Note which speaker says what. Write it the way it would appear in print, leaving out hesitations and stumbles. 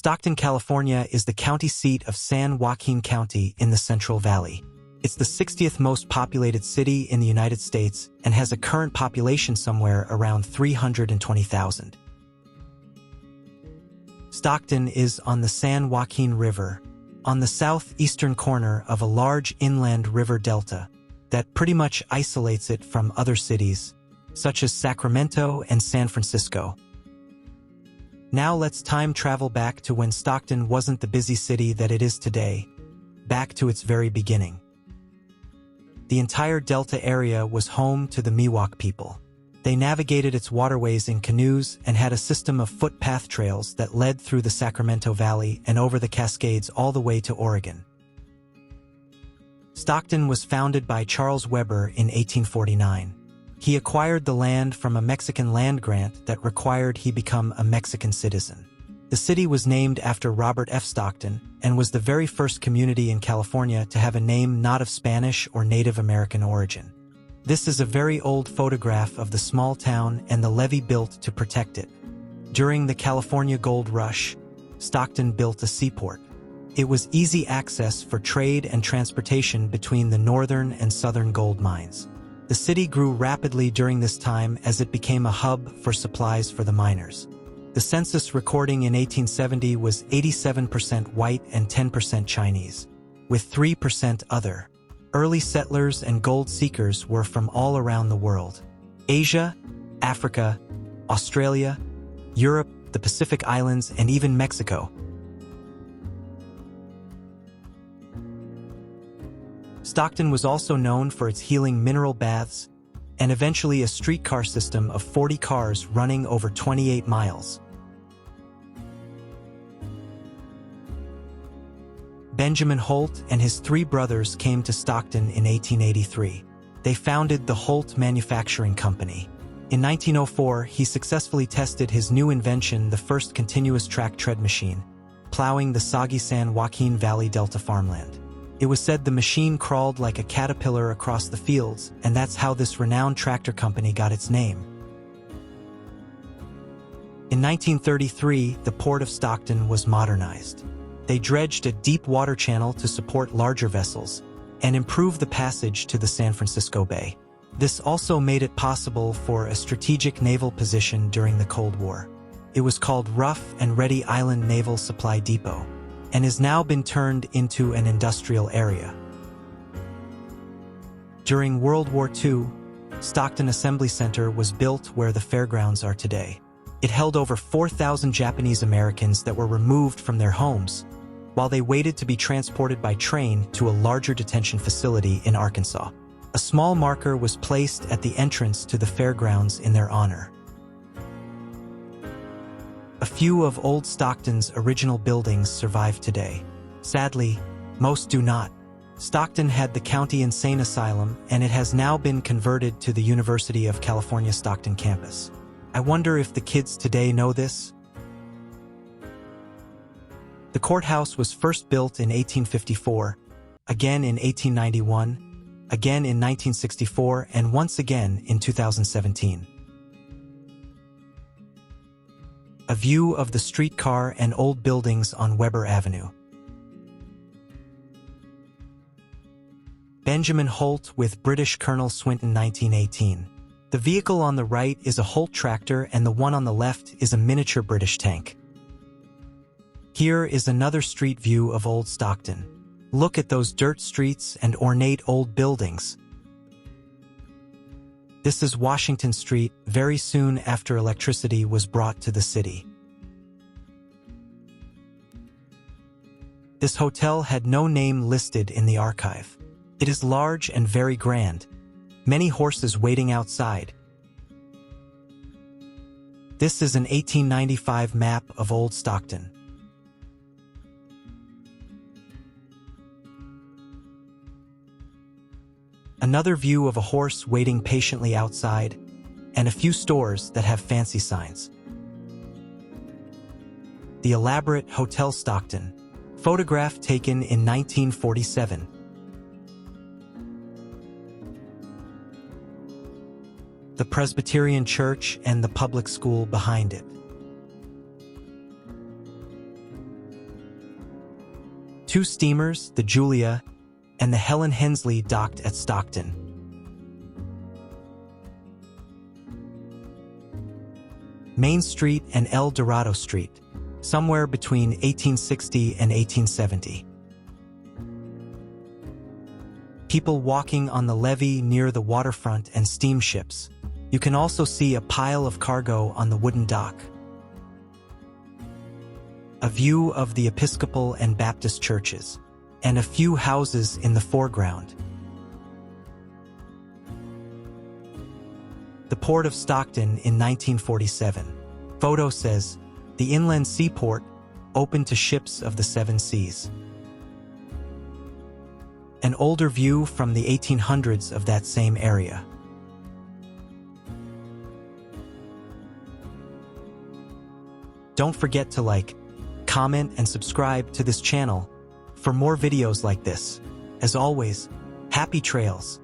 Speaker 1: Stockton, California is the county seat of San Joaquin County in the Central Valley. It's the 60th most populated city in the United States and has a current population somewhere around 320,000. Stockton is on the San Joaquin River, on the southeastern corner of a large inland river delta that pretty much isolates it from other cities, such as Sacramento and San Francisco. Now let's time travel back to when Stockton wasn't the busy city that it is today, back to its very beginning. The entire delta area was home to the Miwok people. They navigated its waterways in canoes and had a system of footpath trails that led through the Sacramento Valley and over the Cascades all the way to Oregon. Stockton was founded by Charles Weber in 1849. He acquired the land from a Mexican land grant that required he become a Mexican citizen. The city was named after Robert F. Stockton and was the very first community in California to have a name not of Spanish or Native American origin. This is a very old photograph of the small town and the levee built to protect it. During the California Gold Rush, Stockton built a seaport. It was easy access for trade and transportation between the northern and southern gold mines. The city grew rapidly during this time as it became a hub for supplies for the miners. The census recording in 1870 was 87% white and 10% Chinese, with 3% other. Early settlers and gold seekers were from all around the world: Asia, Africa, Australia, Europe, the Pacific Islands, and even Mexico. Stockton was also known for its healing mineral baths and eventually a streetcar system of 40 cars running over 28 miles. Benjamin Holt and his 3 brothers came to Stockton in 1883. They founded the Holt Manufacturing Company. In 1904, he successfully tested his new invention, the first continuous track tread machine, plowing the soggy San Joaquin Valley Delta farmland. It was said the machine crawled like a caterpillar across the fields, and that's how this renowned tractor company got its name. In 1933, the port of Stockton was modernized. They dredged a deep water channel to support larger vessels and improve the passage to the San Francisco Bay. This also made it possible for a strategic naval position during the Cold War. It was called Rough and Ready Island Naval Supply Depot and has now been turned into an industrial area. During World War II, Stockton Assembly Center was built where the fairgrounds are today. It held over 4,000 Japanese Americans that were removed from their homes while they waited to be transported by train to a larger detention facility in Arkansas. A small marker was placed at the entrance to the fairgrounds in their honor. A few of old Stockton's original buildings survive today. Sadly, most do not. Stockton had the County Insane Asylum, and it has now been converted to the University of California Stockton campus. I wonder if the kids today know this? The courthouse was first built in 1854, again in 1891, again in 1964, and once again in 2017. A view of the streetcar and old buildings on Weber Avenue. Benjamin Holt with British Colonel Swinton, 1918. The vehicle on the right is a Holt tractor and the one on the left is a miniature British tank. Here is another street view of old Stockton. Look at those dirt streets and ornate old buildings. This is Washington Street, very soon after electricity was brought to the city. This hotel had no name listed in the archive. It is large and very grand. Many horses waiting outside. This is an 1895 map of old Stockton. Another view of a horse waiting patiently outside, and a few stores that have fancy signs. The elaborate Hotel Stockton, photograph taken in 1947. The Presbyterian Church and the public school behind it. Two steamers, the Julia and the Helen Hensley, docked at Stockton. Main Street and El Dorado Street, somewhere between 1860 and 1870. People walking on the levee near the waterfront and steamships. You can also see a pile of cargo on the wooden dock. A view of the Episcopal and Baptist churches, and a few houses in the foreground. The Port of Stockton in 1947. Photo says, the inland seaport open to ships of the seven seas. An older view from the 1800s of that same area. Don't forget to like, comment, and subscribe to this channel for more videos like this. As always, happy trails!